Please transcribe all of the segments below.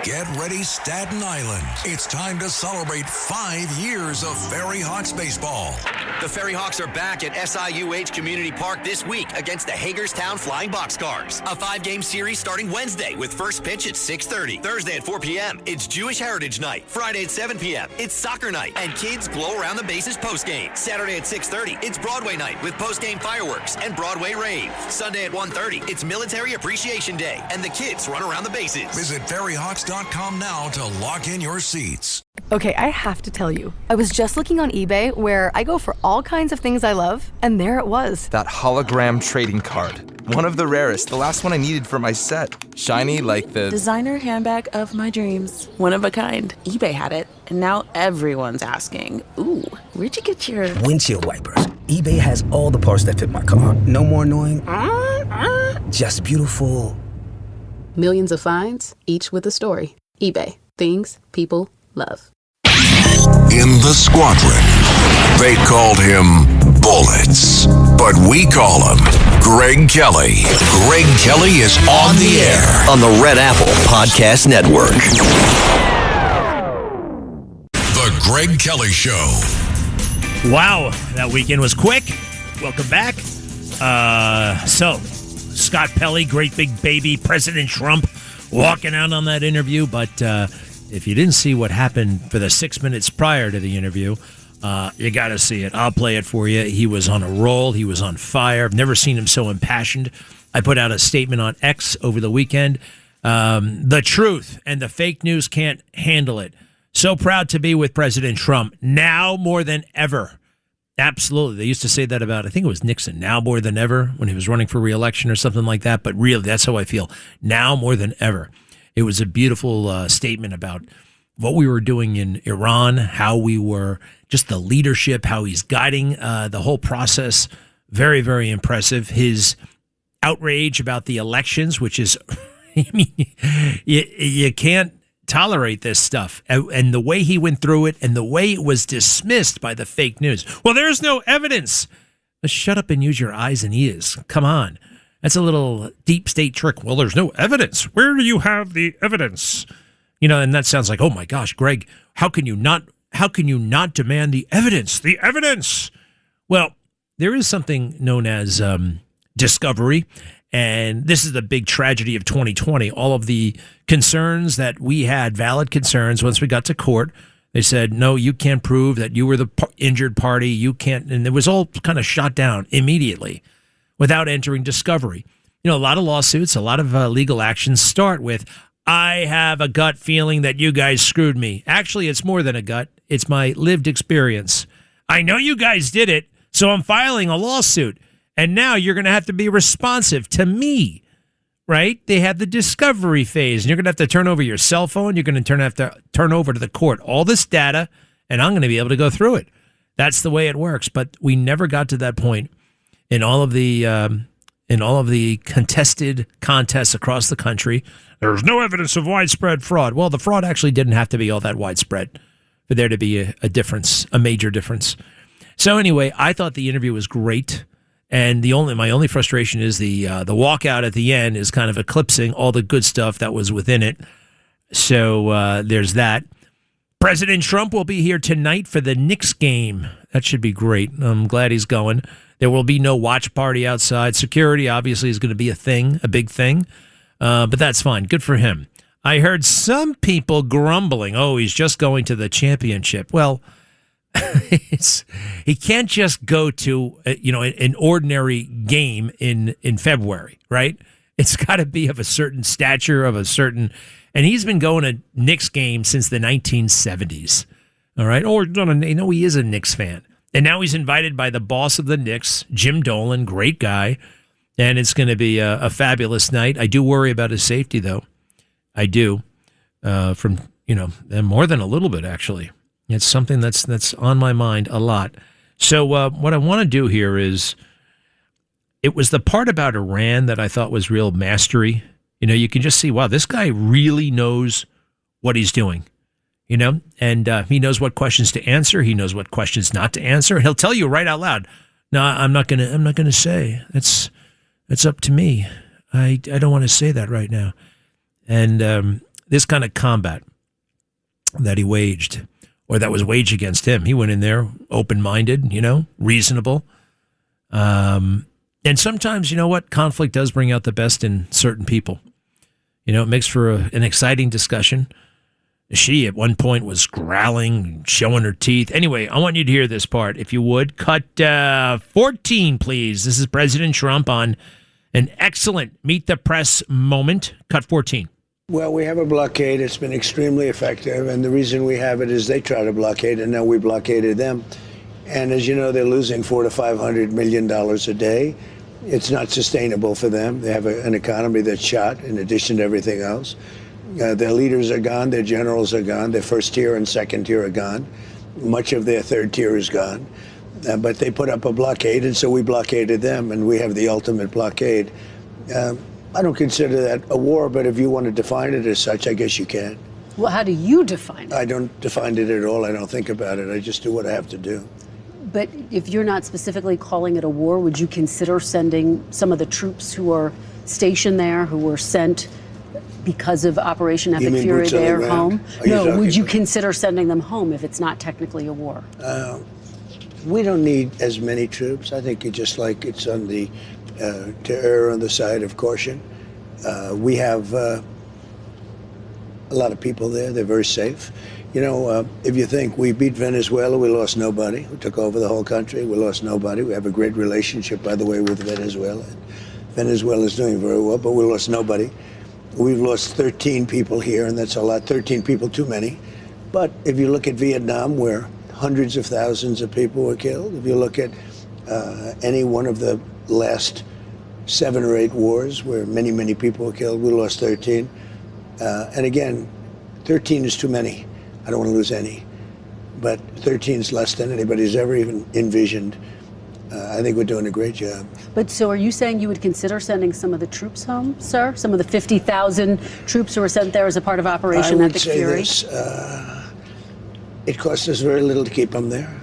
Get ready, Staten Island. It's time to celebrate 5 years of Ferry Hawks baseball. The Ferry Hawks are back at SIUH Community Park this week against the Hagerstown Flying Boxcars. A 5-game series starting Wednesday with first pitch at 6:30. Thursday at 4 p.m., it's Jewish Heritage Night. Friday at 7 p.m., it's Soccer Night and Kids Glow Around the Bases postgame. Saturday at 6:30, it's Broadway Night with postgame fireworks and Broadway Rave. Sunday at 1:30, it's Military Appreciation Day and the kids run around the bases. Visit ferryhawks.com now to lock in your seats. Okay, I have to tell you, I was just looking on eBay where I go for all kinds of things I love, and there it was. That hologram trading card. One of the rarest, the last one I needed for my set. Shiny like the designer handbag of my dreams. One of a kind. eBay had it, and now everyone's asking, ooh, where'd you get your windshield wipers? eBay has all the parts that fit my car. No more annoying, just beautiful. Millions of finds, each with a story. eBay. Things people love. In the squadron, they called him Bullets, but we call him Greg Kelly. Greg Kelly is on the air on the Red Apple Podcast Network. The Greg Kelly Show. Wow, that weekend was quick. Welcome back. So, Scott Pelley, great big baby, President Trump, walking out on that interview, but if you didn't see what happened for the 6 minutes prior to the interview, you got to see it. I'll play it for you. He was on a roll. He was on fire. I've never seen him so impassioned. I put out a statement on X over the weekend. The truth and the fake news can't handle it. So proud to be with President Trump now more than ever. Absolutely. They used to say that about, I think it was Nixon, now more than ever when he was running for re-election or something like that. But really, that's how I feel. Now more than ever. It was a beautiful statement about what we were doing in Iran, how we were, just the leadership, how he's guiding the whole process. Very, very impressive. His outrage about the elections, which is, I mean, you can't tolerate this stuff. And the way he went through it and the way it was dismissed by the fake news. Well, there's no evidence. Shut up and use your eyes and ears. Come on. That's a little deep state trick. Well, there's no evidence. Where do you have the evidence? You know, and that sounds like, oh my gosh, Greg, how can you not demand the evidence? The evidence. Well, there is something known as discovery, and this is the big tragedy of 2020. All of the concerns that we had, valid concerns, once we got to court, they said, no, you can't prove that you were the injured party. You can't, and it was all kind of shot down immediately, without entering discovery. You know, a lot of lawsuits, a lot of legal actions start with, I have a gut feeling that you guys screwed me. Actually, it's more than a gut. It's my lived experience. I know you guys did it, so I'm filing a lawsuit. And now you're going to have to be responsive to me, right? They had the discovery phase, and you're going to have to turn over your cell phone. You're going to have to turn over to the court all this data, and I'm going to be able to go through it. That's the way it works. But we never got to that point. In all of the contested contests across the country, there's no evidence of widespread fraud. Well, the fraud actually didn't have to be all that widespread for there to be a difference, a major difference. So anyway, I thought the interview was great, and my only frustration is the walkout at the end is kind of eclipsing all the good stuff that was within it. So there's that. President Trump will be here tonight for the Knicks game. That should be great. I'm glad he's going. There will be no watch party outside. Security, obviously, is going to be a big thing. But that's fine. Good for him. I heard some people grumbling, oh, he's just going to the championship. Well, he can't just go to an ordinary game in February, right? It's got to be of a certain stature, and he's been going to Knicks games since the 1970s. All right, he is a Knicks fan. And now he's invited by the boss of the Knicks, Jim Dolan, great guy, and it's going to be a fabulous night. I do worry about his safety, though. I do, more than a little bit, actually. It's something that's on my mind a lot. So what I want to do here is, it was the part about Iran that I thought was real mastery. You know, you can just see, wow, this guy really knows what he's doing. You know, and he knows what questions to answer. He knows what questions not to answer. He'll tell you right out loud, "No, I'm not gonna say. It's up to me. I don't want to say that right now." And this kind of combat that he waged, or that was waged against him, he went in there open-minded, reasonable. And sometimes, you know what? Conflict does bring out the best in certain people. It makes for an exciting discussion. She, at one point, was growling, showing her teeth. Anyway, I want you to hear this part, if you would. Cut 14, please. This is President Trump on an excellent Meet the Press moment. Cut 14. Well, we have a blockade. It's been extremely effective. And the reason we have it is they try to blockade, and now we blockaded them. And as you know, they're losing $400 to $500 million a day. It's not sustainable for them. They have an economy that's shot in addition to everything else. Their leaders are gone. Their generals are gone. Their first tier and second tier are gone. Much of their third tier is gone. But they put up a blockade, and so we blockaded them, and we have the ultimate blockade. I don't consider that a war, but if you want to define it as such, I guess you can. Well, how do you define it? I don't define it at all. I don't think about it. I just do what I have to do. But if you're not specifically calling it a war, would you consider sending some of the troops who are stationed there, who were sent because of Operation Epic Fury there home? No, would you consider sending them home if it's not technically a war? We don't need as many troops. I think it's just like it's on the to err on the side of caution. We have a lot of people there. They're very safe. If you think we beat Venezuela, we lost nobody. We took over the whole country. We lost nobody. We have a great relationship, by the way, with Venezuela. Venezuela is doing very well, but we lost nobody. We've lost 13 people here, and that's a lot. 13 people too many. But if you look at Vietnam, where hundreds of thousands of people were killed, if you look at any one of the last 7 or 8 wars where many, many people were killed, we lost 13. And again, 13 is too many. I don't want to lose any. But 13 is less than anybody's ever even envisioned. I think we're doing a great job. But so are you saying you would consider sending some of the troops home, sir? Some of the 50,000 troops who were sent there as a part of Operation Epic Fury? I would say this. It costs us very little to keep them there.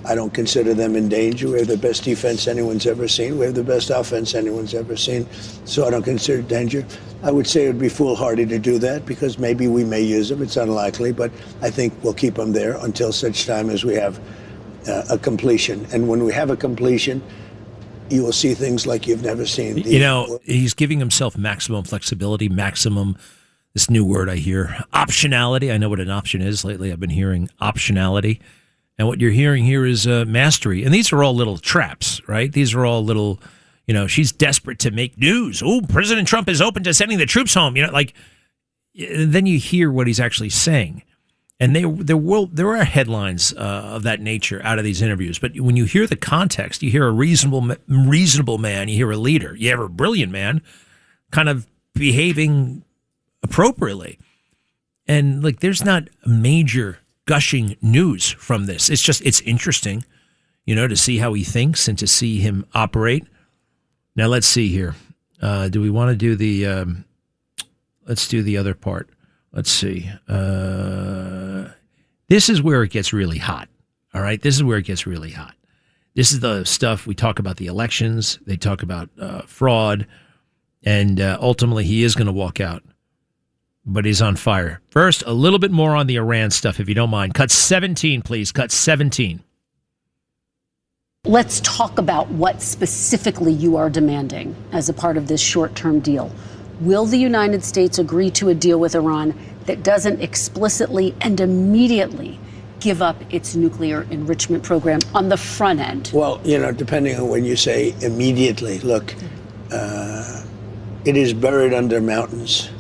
I don't consider them in danger. We have the best defense anyone's ever seen. We have the best offense anyone's ever seen. So I don't consider it danger. I would say it would be foolhardy to do that because maybe we may use them. It's unlikely, but I think we'll keep them there until such time as we have a completion. And when we have a completion, you will see things like you've never seen. He's giving himself maximum flexibility, maximum, this new word I hear, optionality. I know what an option is. Lately I've been hearing optionality. And what you're hearing here is mastery. And these are all little traps, right? These are all little, she's desperate to make news. Oh, President Trump is open to sending the troops home. Then you hear what he's actually saying. And there are headlines of that nature out of these interviews. But when you hear the context, you hear a reasonable man, you hear a leader, you hear a brilliant man kind of behaving appropriately. And there's not a major gushing news from this. It's interesting, to see how he thinks and to see him operate. Now let's see here. Do we want to do let's do the other part. Let's see. This is where it gets really hot. All right. This is where it gets really hot. This is the stuff we talk about, the elections. They talk about fraud. And ultimately he is going to walk out. But he's on fire. First, a little bit more on the Iran stuff, if you don't mind. Cut 17, please. Cut 17. Let's talk about what specifically you are demanding as a part of this short-term deal. Will the United States agree to a deal with Iran that doesn't explicitly and immediately give up its nuclear enrichment program on the front end? Well, depending on when you say immediately, look, it is buried under mountains.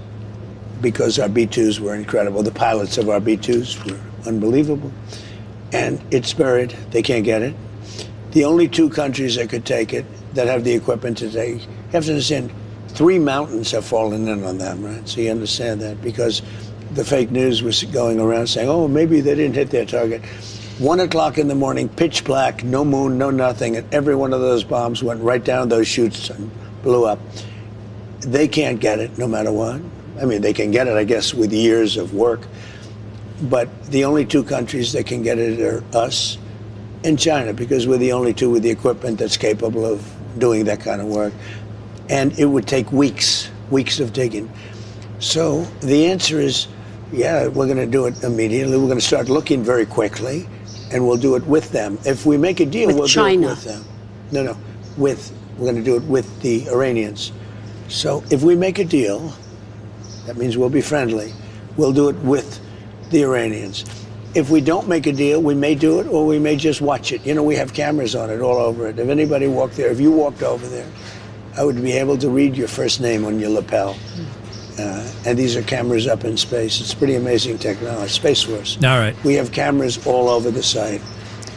Because our B-2s were incredible. The pilots of our B-2s were unbelievable. And it's buried. They can't get it. The only 2 countries that could take it, that have the equipment to take, you have to understand, 3 mountains have fallen in on them, right? So you understand that because the fake news was going around saying, oh, maybe they didn't hit their target. 1 o'clock in the morning, pitch black, no moon, no nothing, and every one of those bombs went right down those chutes and blew up. They can't get it no matter what. I mean, they can get it, I guess, with years of work. But the only 2 countries that can get it are us and China, because we're the only 2 with the equipment that's capable of doing that kind of work. And it would take weeks of digging. So the answer is, yeah, we're going to do it immediately. We're going to start looking very quickly, and we'll do it with them. If we make a deal, we'll China. do it with them. No, we're going to do it with the Iranians. So if we make a deal, that means we'll be friendly. We'll do it with the Iranians. If we don't make a deal, we may do it, or we may just watch it. You know, we have cameras on it all over it. If anybody walked there, if you walked over there, I would be able to read your first name on your lapel. And these are cameras up in space. It's pretty amazing technology. Space Force. All right. We have cameras all over the site.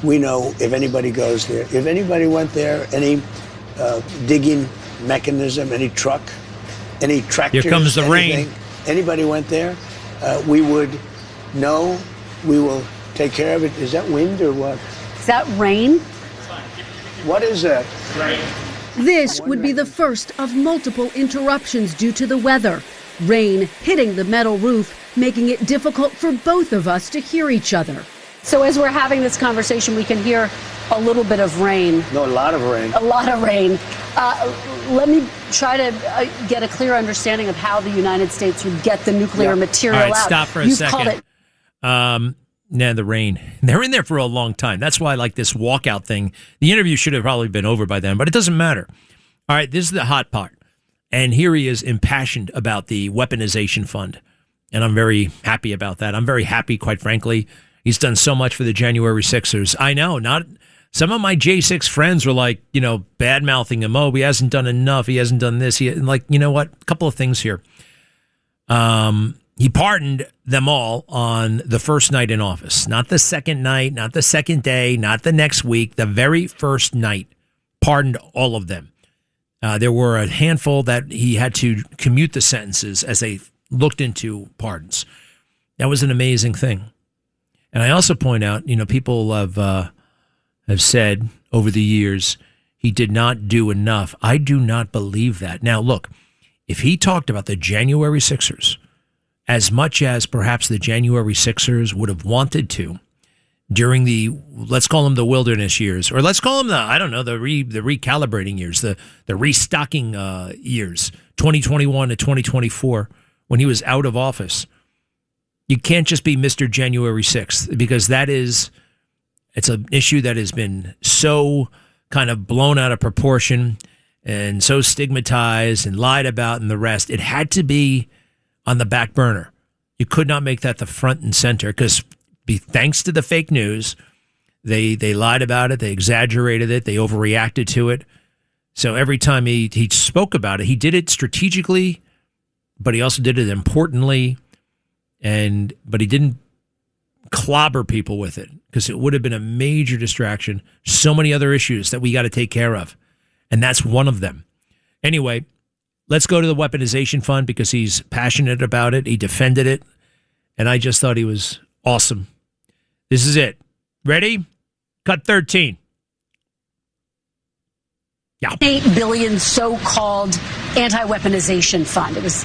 We know if anybody goes there. If anybody went there, any digging mechanism, any truck, any tractor. Here comes the rain. Anybody went there, we would know. We will take care of it. Is that wind or what? Is that rain? What is that? Rain. This would be the first of multiple interruptions due to the weather. Rain hitting the metal roof, making it difficult for both of us to hear each other. So as we're having this conversation, we can hear a little bit of rain. No, a lot of rain. A lot of rain. Let me try to get a clear understanding of how the United States would get the nuclear material All right, out. stop for a You've second. called it. The rain. They're in there for a long time. That's why I like this walkout thing. The interview should have probably been over by then, but it doesn't matter. All right, this is the hot part. And here he is impassioned about the weaponization fund. And I'm very happy about that. I'm very happy, quite frankly. He's done so much for the January 6ers. I know, some of my J6 friends were like, bad-mouthing him. Oh, he hasn't done enough. He hasn't done this. You know what? A couple of things here. He pardoned them all on the first night in office. Not the second night, not the second day, not the next week. The very first night, pardoned all of them. There were a handful that he had to commute the sentences as they looked into pardons. That was an amazing thing. And I also point out, people have said over the years, he did not do enough. I do not believe that. Now, look, if he talked about the January Sixers as much as perhaps the January Sixers would have wanted to during the, let's call them the wilderness years, or let's call them the recalibrating years, the restocking years, 2021 to 2024, when he was out of office. You can't just be Mr. January 6th, because it's an issue that has been so kind of blown out of proportion and so stigmatized and lied about and the rest. It had to be on the back burner. You could not make that the front and center, because thanks to the fake news, they lied about it, they exaggerated it, they overreacted to it. So every time he spoke about it, he did it strategically, but he also did it importantly, but he didn't clobber people with it, because it would have been a major distraction. So many other issues that we got to take care of, and that's one of them. Anyway, let's go to the weaponization fund, because he's passionate about it. He defended it, and I just thought he was awesome. This is it. Ready? Cut 13. Yeah. $8 billion so-called anti-weaponization fund. It was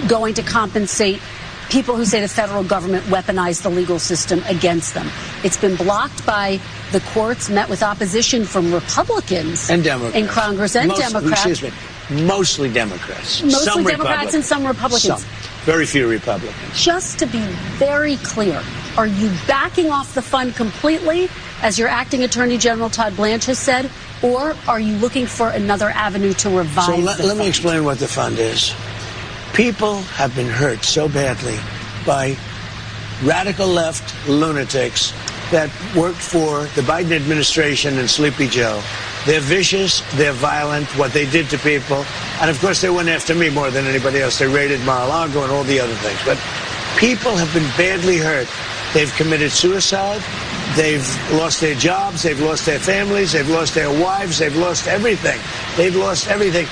going to compensate people who say the federal government weaponized the legal system against them. It's been blocked by the courts, met with opposition from Republicans and Democrats in Congress and Democrats. Excuse me, mostly Democrats. Mostly some Democrats and some Republicans. Very few Republicans. Just to be very clear, are you backing off the fund completely, as your acting Attorney General Todd Blanche has said, or are you looking for another avenue to revive the fund? Let me explain what the fund is. People have been hurt so badly by radical left lunatics that worked for the Biden administration and Sleepy Joe. They're vicious, they're violent, what they did to people. And of course, they went after me more than anybody else. They raided Mar-a-Lago and all the other things. But people have been badly hurt. They've committed suicide. They've lost their jobs. They've lost their families. They've lost their wives. They've lost everything. They've lost everything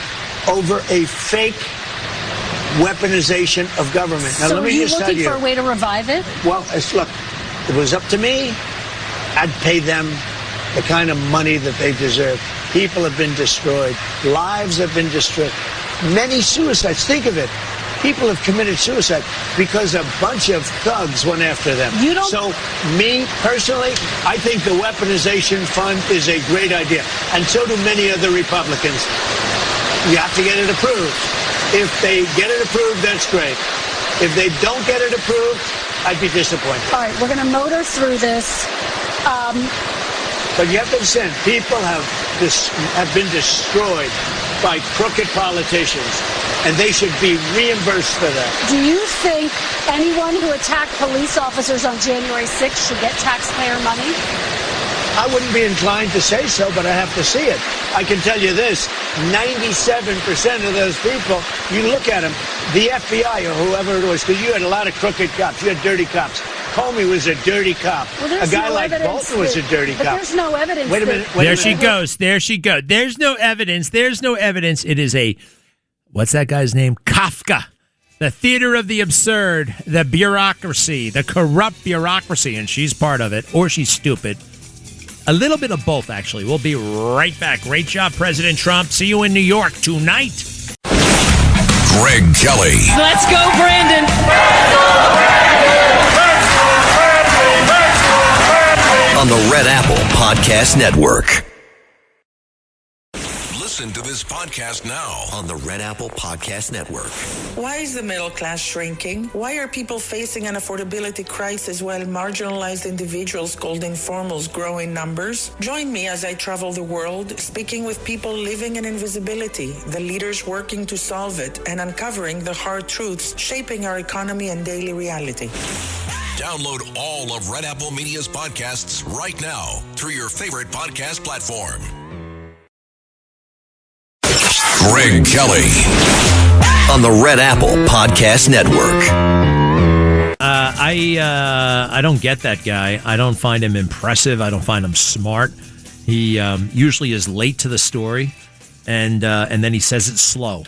over a fake weaponization of government. Now, so let me are you just tell looking you, for a way to revive it? Well, look, if it was up to me, I'd pay them the kind of money that they deserve. People have been destroyed. Lives have been destroyed. Many suicides. Think of it. People have committed suicide because a bunch of thugs went after them. So, me, personally, I think the weaponization fund is a great idea. And so do many other Republicans. You have to get it approved. If they get it approved, that's great. If they don't get it approved, I'd be disappointed. All right, we're going to motor through this. But you have to understand, people have been destroyed by crooked politicians, and they should be reimbursed for that. Do you think anyone who attacked police officers on January 6th should get taxpayer money? I wouldn't be inclined to say so, but I have to see it. I can tell you this, 97% of those people, you look at them, the FBI or whoever it was, because you had a lot of crooked cops, you had dirty cops. Comey was a dirty cop. Well, a guy like Bolton was a dirty cop. There's no evidence. Wait a minute. There she goes. There's no evidence. It is what's that guy's name? Kafka. The theater of the absurd, the bureaucracy, the corrupt bureaucracy, and she's part of it, or she's stupid. A little bit of both, actually. We'll be right back. Great job, President Trump. See you in New York tonight. Greg Kelly. Let's go, Brandon. On the Red Apple Podcast Network. Listen to this podcast now On the Red Apple Podcast Network. Why is the middle class shrinking? Why are people facing an affordability crisis while marginalized individuals called informals grow in numbers? Join me as I travel the world, speaking with people living in invisibility, the leaders working to solve it, and uncovering the hard truths shaping our economy and daily reality. Download all of Red Apple Media's podcasts right now through your favorite podcast platform. Greg Kelly On the Red Apple Podcast Network. I don't get that guy. I don't find him impressive. I don't find him smart. He usually is late to the story, and then he says it slow.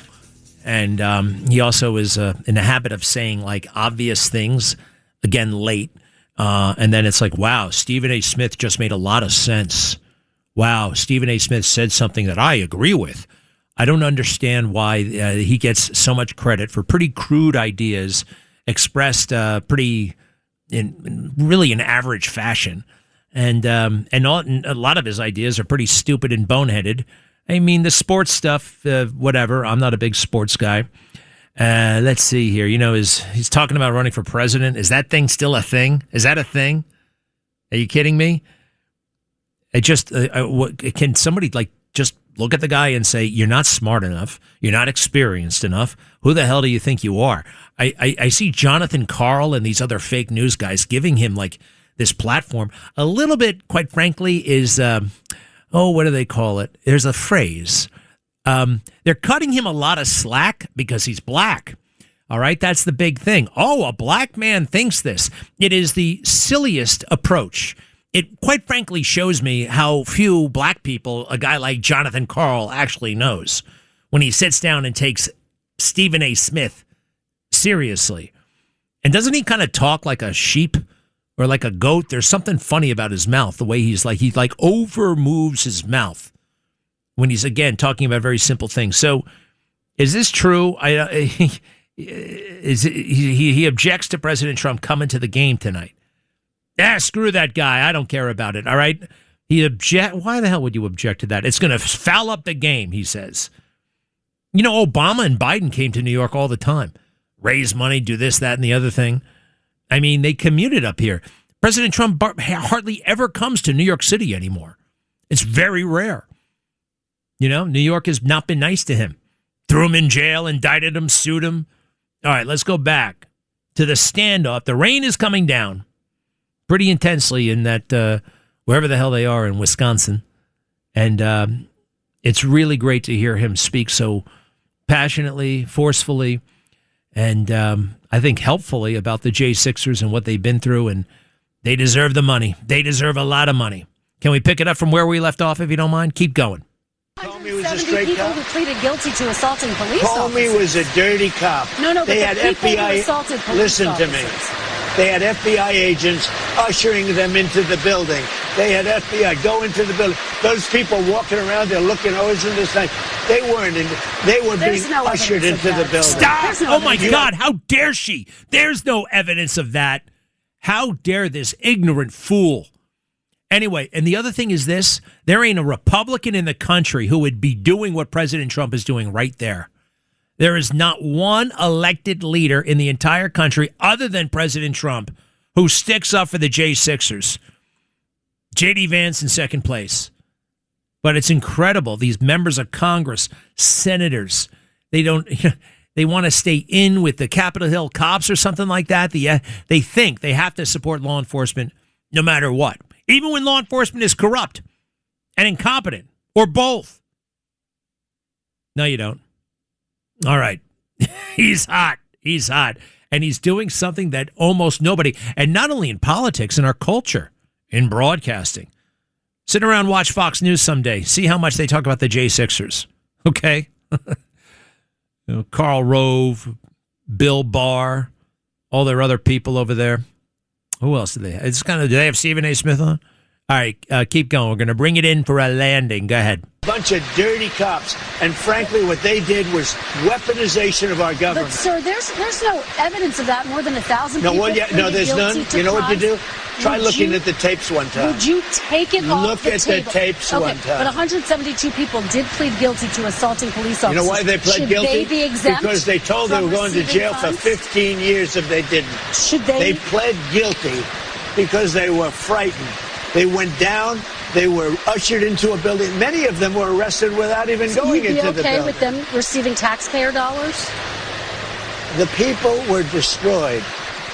And he also is in the habit of saying like obvious things, again, late. And then it's like, wow, Stephen A. Smith just made a lot of sense. Wow, Stephen A. Smith said something that I agree with. I don't understand why he gets so much credit for pretty crude ideas expressed pretty in really an average fashion. And a lot of his ideas are pretty stupid and boneheaded. I mean, the sports stuff, whatever. I'm not a big sports guy. Let's see here. You know, he's talking about running for president. Is that thing still a thing? Is that a thing? Are you kidding me? Can somebody like just look at the guy and say, you're not smart enough. You're not experienced enough. Who the hell do you think you are? I see Jonathan Karl and these other fake news guys giving him like this platform. A little bit, quite frankly, is, what do they call it? There's a phrase. They're cutting him a lot of slack because he's black. All right, that's the big thing. Oh, a black man thinks this. It is the silliest approach. It quite frankly shows me how few black people a guy like Jonathan Karl actually knows when he sits down and takes Stephen A. Smith seriously. And doesn't he kind of talk like a sheep or like a goat? There's something funny about his mouth, the way he over moves his mouth when he's, again, talking about very simple things. So is this true? He objects to President Trump coming to the game tonight. Screw that guy. I don't care about it. All right. Why the hell would you object to that? It's going to foul up the game, he says. You know, Obama and Biden came to New York all the time. Raise money, do this, that, and the other thing. I mean, they commuted up here. President Trump hardly ever comes to New York City anymore. It's very rare. You know, New York has not been nice to him. Threw him in jail, indicted him, sued him. All right, let's go back to the standoff. The rain is coming down pretty intensely in that wherever the hell they are in Wisconsin. And it's really great to hear him speak so passionately, forcefully, and I think helpfully about the J6ers and what they've been through. And they deserve the money. They deserve a lot of money. Can we pick it up from where we left off, if you don't mind? Keep going. Comey was a straight cop. Who pleaded guilty to assaulting police Comey was a dirty cop. No, they had FBI. Assaulted police Listen to me. They had FBI agents ushering them into the building. They had FBI go into the building. Those people walking around there looking, isn't this nice? They weren't. They were being ushered into the building. Stop! Oh my God! How dare she? There's no evidence of that. How dare this ignorant fool? Anyway, and the other thing is this. There ain't a Republican in the country who would be doing what President Trump is doing right there. There is not one elected leader in the entire country other than President Trump who sticks up for the J6ers. J.D. Vance in second place. But it's incredible. These members of Congress, senators, they want to stay in with the Capitol Hill cops or something like that. They think they have to support law enforcement no matter what, even when law enforcement is corrupt and incompetent or both. No, you don't. All right. He's hot. He's hot. And he's doing something that almost nobody, and not only in politics, in our culture, in broadcasting. Sit around, watch Fox News someday. See how much they talk about the J6ers. Okay? Karl Rove, Bill Barr, all their other people over there. Who else do they have? Do they have Stephen A. Smith on? All right, keep going. We're going to bring it in for a landing. Go ahead. Bunch of dirty cops, and frankly, what they did was weaponization of our government. But sir, there's no evidence of that. More than 1,000 people. There's none. You know what you do? Try looking at the tapes one time. Would you take it off the table? Look at the tapes one time. But 172 people did plead guilty to assaulting police officers. You know why they pled guilty? Should they be exempt? Because they told they were going to jail for 15 years if they didn't. Should they? They pled guilty because they were frightened. They went down. They were ushered into a building. Many of them were arrested without even going into the building. Okay with them receiving taxpayer dollars? The people were destroyed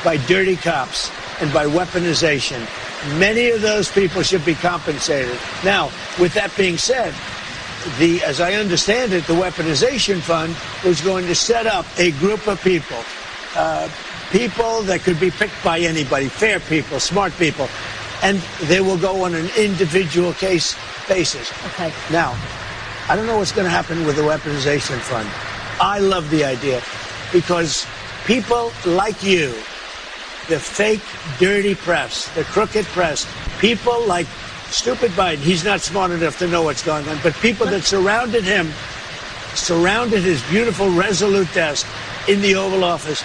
by dirty cops and by weaponization. Many of those people should be compensated. Now, with that being said, as I understand it, the weaponization fund was going to set up a group of people, people that could be picked by anybody, fair people, smart people, and they will go on an individual case basis. Okay. Now, I don't know what's going to happen with the weaponization fund. I love the idea because people like you, the fake, dirty press, the crooked press, people like stupid Biden, he's not smart enough to know what's going on, but people that surrounded him, surrounded his beautiful, resolute desk in the Oval Office,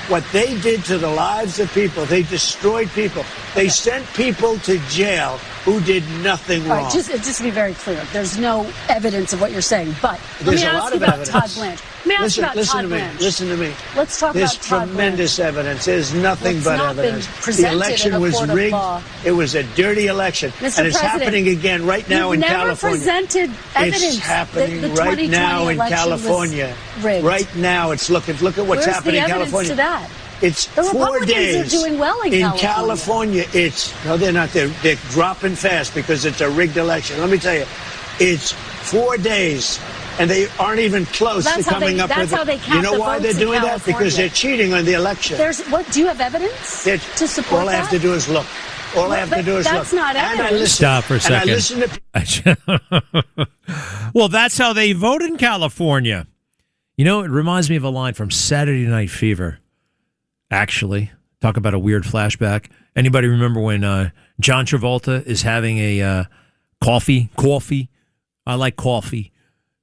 what they did to the lives of people, they destroyed people. They sent people to jail who did nothing wrong. All right, just to be very clear, there's no evidence of what you're saying, but there's let me a ask lot you of about evidence. Todd Blanche. Let me ask you about Todd Blanche. Listen to me. Let's talk There's about Todd Blanche. tremendous evidence. There's nothing but evidence. The election was rigged. It was a dirty election. Mr. And it's President, happening again right now in California. You've never presented evidence. It's happening that the right now in election California. was rigged. Right now, it's look at what's happening in California. Where's the evidence to that? It's the 4 Republicans days. are doing well in California. No, they're not. They're dropping fast because it's a rigged election. Let me tell you, it's 4 days, and they aren't even close to coming up with it. That's how they count. You know why they're doing that? Because they're cheating on the election. Do you have evidence to support all I have to do is look. All I have to do is look. That's not evidence. And I listen, stop for a second. And I listen to. Well, that's how they vote in California. You know, it reminds me of a line from Saturday Night Fever. Actually, talk about a weird flashback. Anybody remember when John Travolta is having a coffee? I like coffee,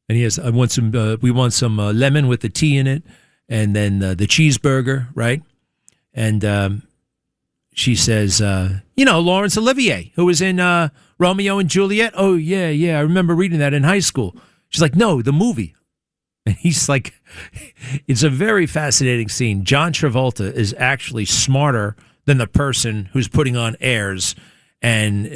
and he has. We want some lemon with the tea in it, and then the cheeseburger, right? And she says, Laurence Olivier, who was in Romeo and Juliet. Oh yeah, I remember reading that in high school. She's like, no, the movie. And he's like, it's a very fascinating scene. John Travolta is actually smarter than the person who's putting on airs and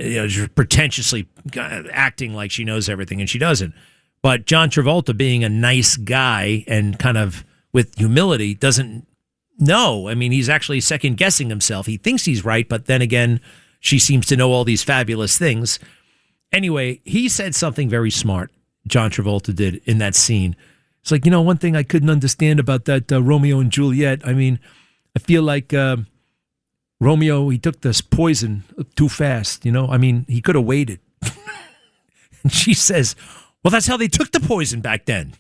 pretentiously acting like she knows everything, and she doesn't. But John Travolta, being a nice guy and kind of with humility, doesn't know. I mean, he's actually second-guessing himself. He thinks he's right, but then again, she seems to know all these fabulous things. Anyway, he said something very smart, John Travolta did, in that scene. It's like, one thing I couldn't understand about that Romeo and Juliet, I mean, I feel like Romeo, he took this poison too fast, I mean, he could have waited. And she says, well, that's how they took the poison back then.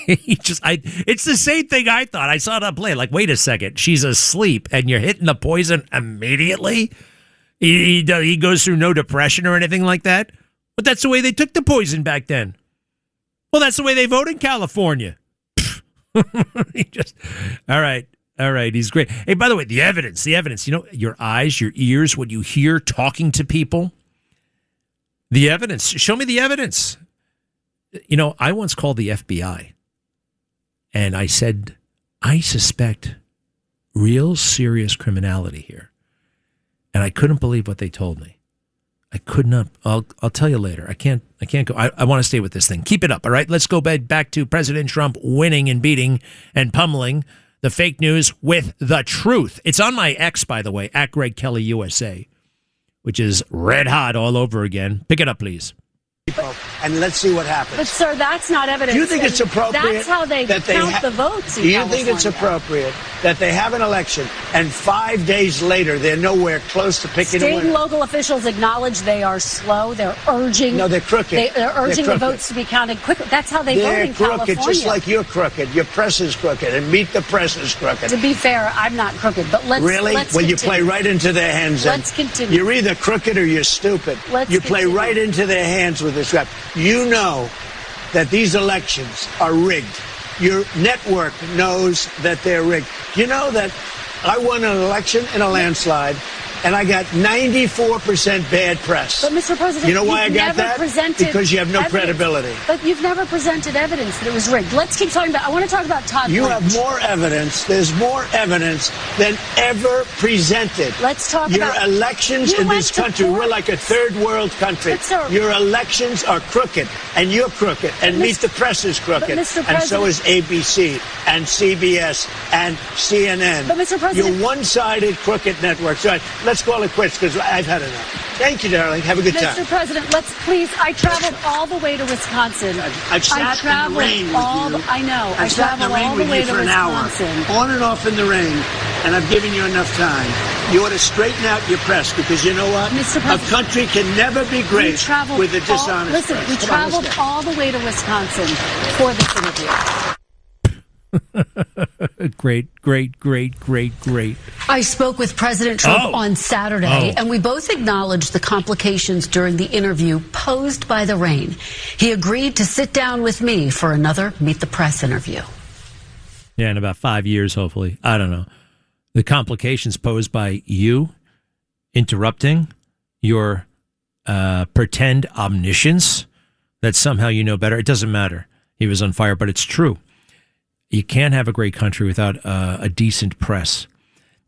It's the same thing I thought. I saw that play, like, wait a second, she's asleep and you're hitting the poison immediately? He goes through no depression or anything like that? But that's the way they took the poison back then. Well, that's the way they vote in California. All right. He's great. Hey, by the way, the evidence, your eyes, your ears, what you hear talking to people, the evidence. Show me the evidence. I once called the FBI And I said, I suspect real serious criminality here. And I couldn't believe what they told me. I could not. I'll tell you later. I can't go. I want to stay with this thing. Keep it up, all right? Let's go back to President Trump winning and beating and pummeling the fake news with the truth. It's on my X, by the way, at Greg Kelly USA, which is red hot all over again. Pick it up, please. And let's see what happens. But, sir, that's not evidence. Do you think it's appropriate? That's how they count the votes in Do you California. think it's appropriate that they have an election and 5 days later they're nowhere close to picking a State winner? and local officials acknowledge they are slow. They're urging. No, they're crooked. They're urging They're the crooked. votes to be counted quickly. That's how they vote They're in crooked, California. just like you're crooked. Your press is crooked, and Meet the Press is crooked. To be fair, I'm not crooked, but let's Really? Let's Well, you continue. play right into their hands. Then. Let's continue. You're either crooked or you're stupid. You play continue. right into their hands with this crap. You know that these elections are rigged. Your network knows that they're rigged. You know that I won an election in a landslide, and I got 94% bad press. But, Mr. President, you know why I you've got never that? presented Because you have no evidence. credibility. But you've never presented evidence that it was rigged. Let's keep talking about. I want to talk about Todd You Blanche. have more evidence. There's more evidence than ever presented. Let's talk Your about elections You in went this to country. court. We're like a third world country. But, sir- Your elections are crooked, and you're crooked, and But, Meet the Press is crooked, but, Mr. and so President- is ABC and CBS and CNN. But, Mr. President- You're one-sided crooked networks. All right, let's call it quits because I've had enough. Thank you, darling. Have a good time. Mr. President, let's please. I traveled all the way to Wisconsin. I've sat in the traveled rain with all you. the- I know. I I've sat in the traveled rain all the with way you to for an hour, Wisconsin. on and off in the rain, and I've given you enough time. You ought to straighten out your press because you know what? Mr. A President, country can never be We great traveled with a dishonest Listen, press. we Come on, let's traveled go. all the way to Wisconsin for this interview. Great. I spoke with President Trump Oh. on Saturday, Oh. and we both acknowledged the complications during the interview posed by the rain. He agreed to sit down with me for another Meet the Press interview. Yeah, in about 5 years, hopefully. I don't know. The complications posed by you interrupting your pretend omniscience that somehow you know better. It doesn't matter. He was on fire, but it's true. You can't have a great country without a decent press.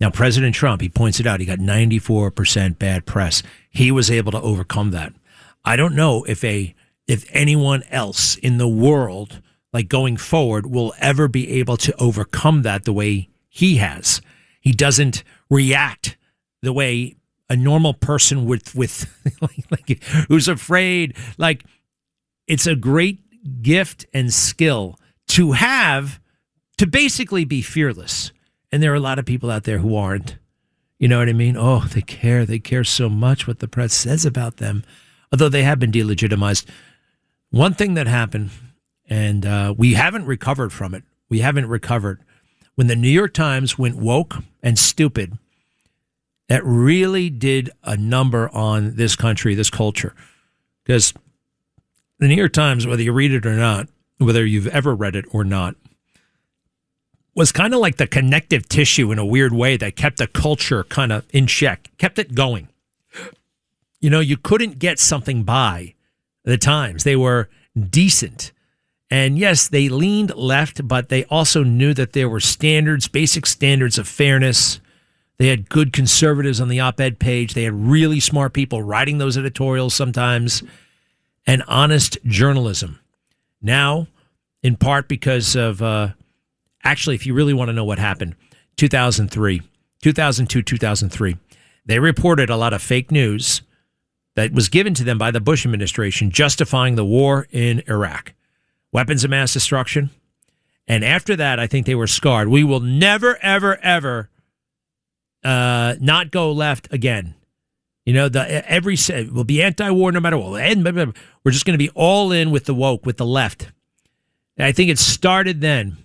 Now, President Trump, he points it out, he got 94% bad press. He was able to overcome that. I don't know if anyone else in the world, like going forward, will ever be able to overcome that the way he has. He doesn't react the way a normal person with like who's afraid. Like, it's a great gift and skill to have, to basically be fearless. And there are a lot of people out there who aren't. You know what I mean? Oh, they care so much what the press says about them, although they have been delegitimized. One thing that happened, and we haven't recovered from it. We haven't recovered. When the New York Times went woke and stupid, that really did a number on this country, this culture. Because the New York Times, whether you read it or not, whether you've ever read it or not, was kind of like the connective tissue in a weird way that kept the culture kind of in check, kept it going. You know, you couldn't get something by the Times. They were decent. And yes, they leaned left, but they also knew that there were standards, basic standards of fairness. They had good conservatives on the op-ed page. They had really smart people writing those editorials sometimes, and honest journalism. Now, in part because of, actually, if you really want to know what happened, 2002, 2003, they reported a lot of fake news that was given to them by the Bush administration justifying the war in Iraq. Weapons of mass destruction. And after that, I think they were scarred. We will never, ever, ever not go left again. You know, we'll be anti-war no matter what. We're just going to be all in with the woke, with the left. And I think it started then.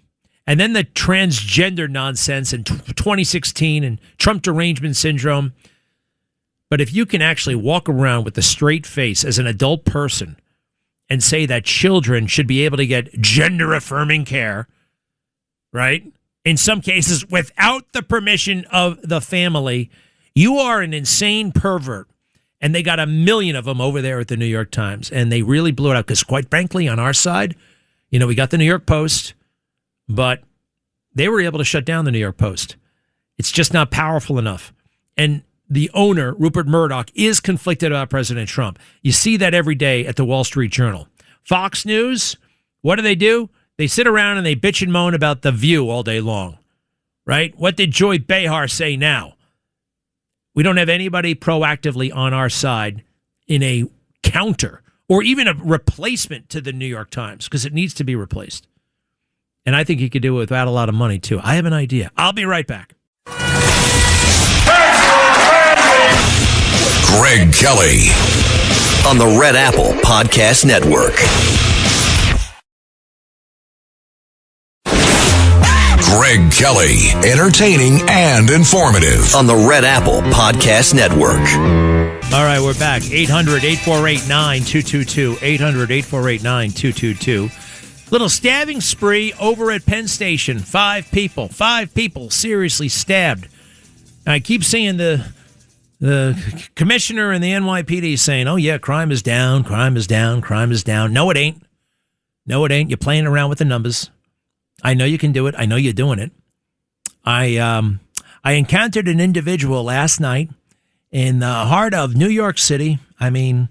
And then the transgender nonsense in 2016 and Trump derangement syndrome. But if you can actually walk around with a straight face as an adult person and say that children should be able to get gender-affirming care, right? In some cases, without the permission of the family, you are an insane pervert. And they got 1 million of them over there at the New York Times. And they really blew it out because, quite frankly, on our side, you know, we got the New York Post, but they were able to shut down the New York Post. It's just not powerful enough. And the owner, Rupert Murdoch, is conflicted about President Trump. You see that every day at the Wall Street Journal. Fox News, what do? They sit around and they bitch and moan about The View all day long, right? What did Joy Behar say now? We don't have anybody proactively on our side in a counter or even a replacement to the New York Times, because it needs to be replaced. And I think he could do it without a lot of money, too. I have an idea. I'll be right back. Greg Kelly on the Red Apple Podcast Network. Greg Kelly, entertaining and informative on the Red Apple Podcast Network. All right, we're back. 800-848-9222. 800-848-9222. Little stabbing spree over at Penn Station. 5 people seriously stabbed. I keep seeing the commissioner and the NYPD saying, oh, yeah, crime is down. No, it ain't. You're playing around with the numbers. I know you can do it. I know you're doing it. I encountered an individual last night in the heart of New York City. I mean,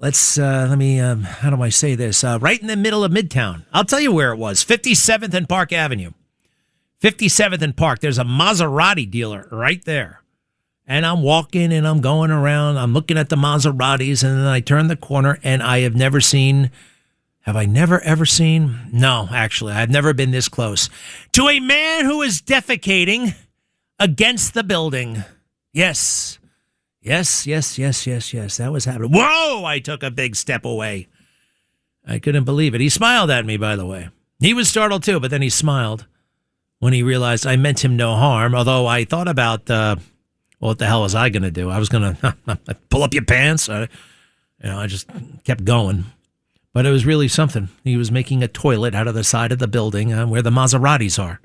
how do I say this? Right in the middle of Midtown. I'll tell you where it was. 57th and Park Avenue. 57th and Park. There's a Maserati dealer right there. And I'm walking and I'm going around. I'm looking at the Maseratis, and then I turn the corner, and I have never seen... Have I never, ever seen? No, actually, I've never been this close to a man who is defecating against the building. Yes. That was happening. Whoa, I took a big step away. I couldn't believe it. He smiled at me, by the way. He was startled too, but then he smiled when he realized I meant him no harm, although I thought about, what the hell was I going to do? I was going to pull up your pants. I just kept going. But it was really something. He was making a toilet out of the side of the building where the Maseratis are.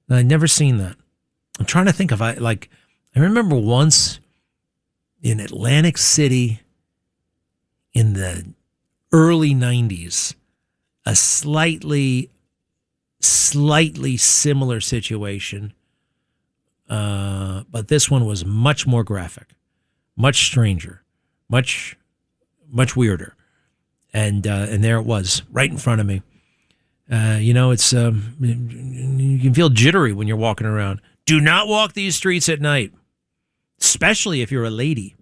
And I'd never seen that. I'm trying to think if I remember once in Atlantic City in the early 90s, a slightly similar situation. But this one was much more graphic, much stranger, much weirder. And there it was, right in front of me. It's you can feel jittery when you're walking around. Do not walk these streets at night, especially if you're a lady,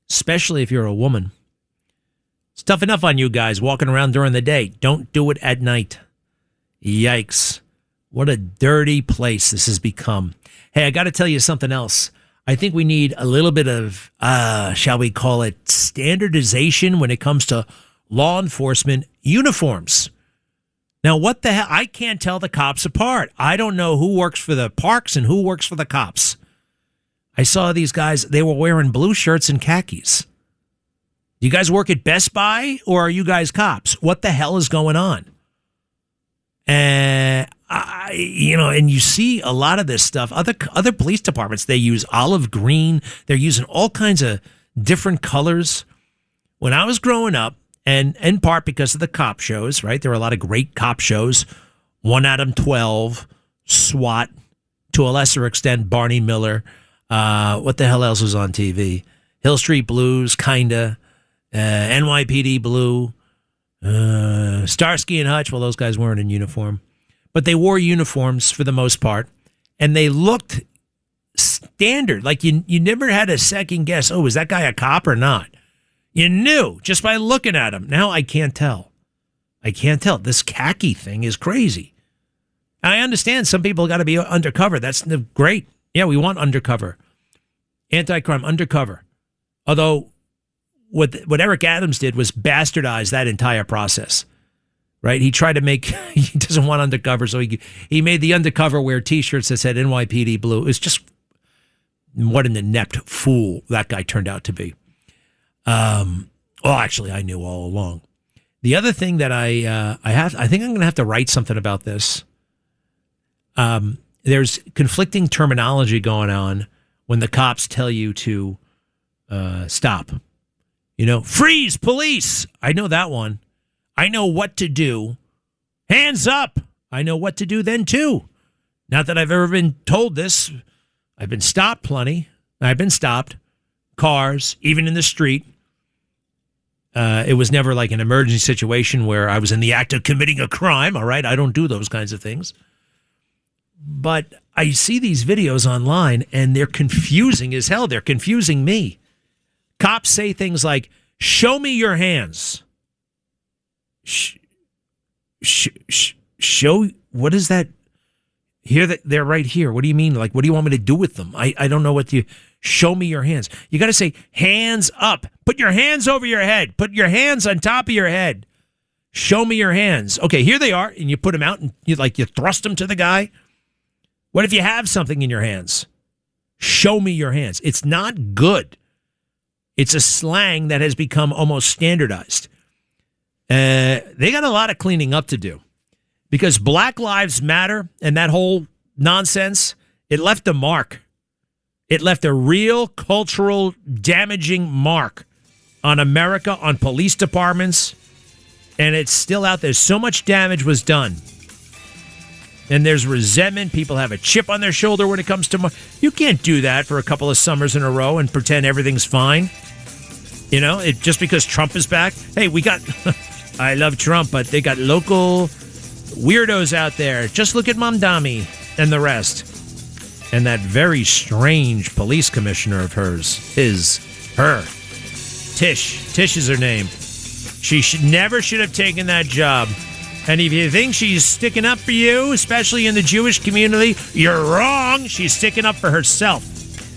especially if you're a woman. It's tough enough on you guys walking around during the day. Don't do it at night. Yikes. What a dirty place this has become. Hey, I got to tell you something else. I think we need a little bit of, shall we call it, standardization when it comes to law enforcement uniforms. Now, what the hell? I can't tell the cops apart. I don't know who works for the parks and who works for the cops. I saw these guys, they were wearing blue shirts and khakis. Do you guys work at Best Buy or are you guys cops? What the hell is going on? And you see a lot of this stuff. Other police departments, they use olive green. They're using all kinds of different colors. When I was growing up, and in part because of the cop shows, right? There were a lot of great cop shows. 1 Adam 12, SWAT, to a lesser extent, Barney Miller. What the hell else was on TV? Hill Street Blues, kinda. NYPD Blue. Starsky and Hutch. Well, those guys weren't in uniform. But they wore uniforms for the most part. And they looked standard. Like you never had a second guess, oh, is that guy a cop or not? You knew just by looking at him. Now I can't tell. This khaki thing is crazy. I understand some people got to be undercover. That's great. Yeah, we want undercover. Anti-crime, undercover. Although what Eric Adams did was bastardize that entire process. Right? He tried to he doesn't want undercover, so he made the undercover wear T-shirts that said NYPD Blue. It was just, what an inept fool that guy turned out to be. Actually, I knew all along. The other thing that I think I'm going to have to write something about this. There's conflicting terminology going on when the cops tell you to stop. Freeze, police. I know that one. I know what to do. Hands up. I know what to do then, too. Not that I've ever been told this. I've been stopped plenty. I've been stopped. Cars, even in the street. It was never like an emergency situation where I was in the act of committing a crime, all right? I don't do those kinds of things. But I see these videos online, and they're confusing as hell. They're confusing me. Cops say things like, show me your hands. Show, what is that? Here, they're right here. What do you mean? Like, what do you want me to do with them? I don't know what you... Show me your hands. You got to say, hands up. Put your hands over your head. Put your hands on top of your head. Show me your hands. Okay, here they are. And you put them out and you thrust them to the guy. What if you have something in your hands? Show me your hands. It's not good. It's a slang that has become almost standardized. They got a lot of cleaning up to do. Because Black Lives Matter and that whole nonsense, it left a mark. It left a real cultural damaging mark on America, on police departments, and it's still out there. So much damage was done. And there's resentment. People have a chip on their shoulder when it comes to... You can't do that for a couple of summers in a row and pretend everything's fine. You know, just because Trump is back. Hey, we got... I love Trump, but they got local weirdos out there. Just look at Mamdani and the rest. And that very strange police commissioner of hers. Her. Tish is her name. She never should have taken that job. And if you think she's sticking up for you, especially in the Jewish community, you're wrong. She's sticking up for herself.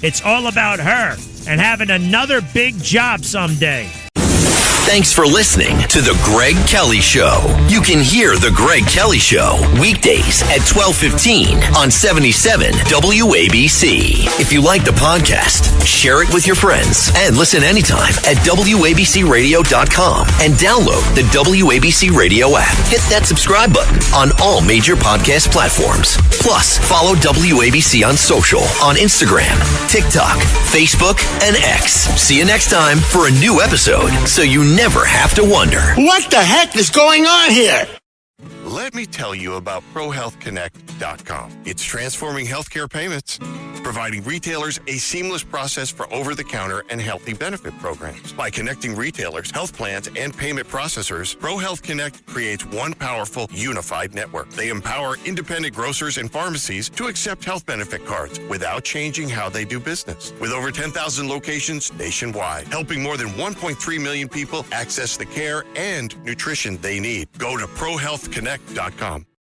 It's all about her and having another big job someday. Thanks for listening to The Greg Kelly Show. You can hear The Greg Kelly Show weekdays at 12:15 on 77 WABC. If you like the podcast, share it with your friends and listen anytime at WABCRadio.com and download the WABC Radio app. Hit that subscribe button on all major podcast platforms. Plus, follow WABC on social on Instagram, TikTok, Facebook, and X. See you next time for a new episode so you never have to wonder. What the heck is going on here? Let me tell you about ProHealthConnect.com. It's transforming healthcare payments, providing retailers a seamless process for over-the-counter and healthy benefit programs. By connecting retailers, health plans, and payment processors, ProHealth Connect creates one powerful, unified network. They empower independent grocers and pharmacies to accept health benefit cards without changing how they do business. With over 10,000 locations nationwide, helping more than 1.3 million people access the care and nutrition they need. Go to ProHealthConnect.com.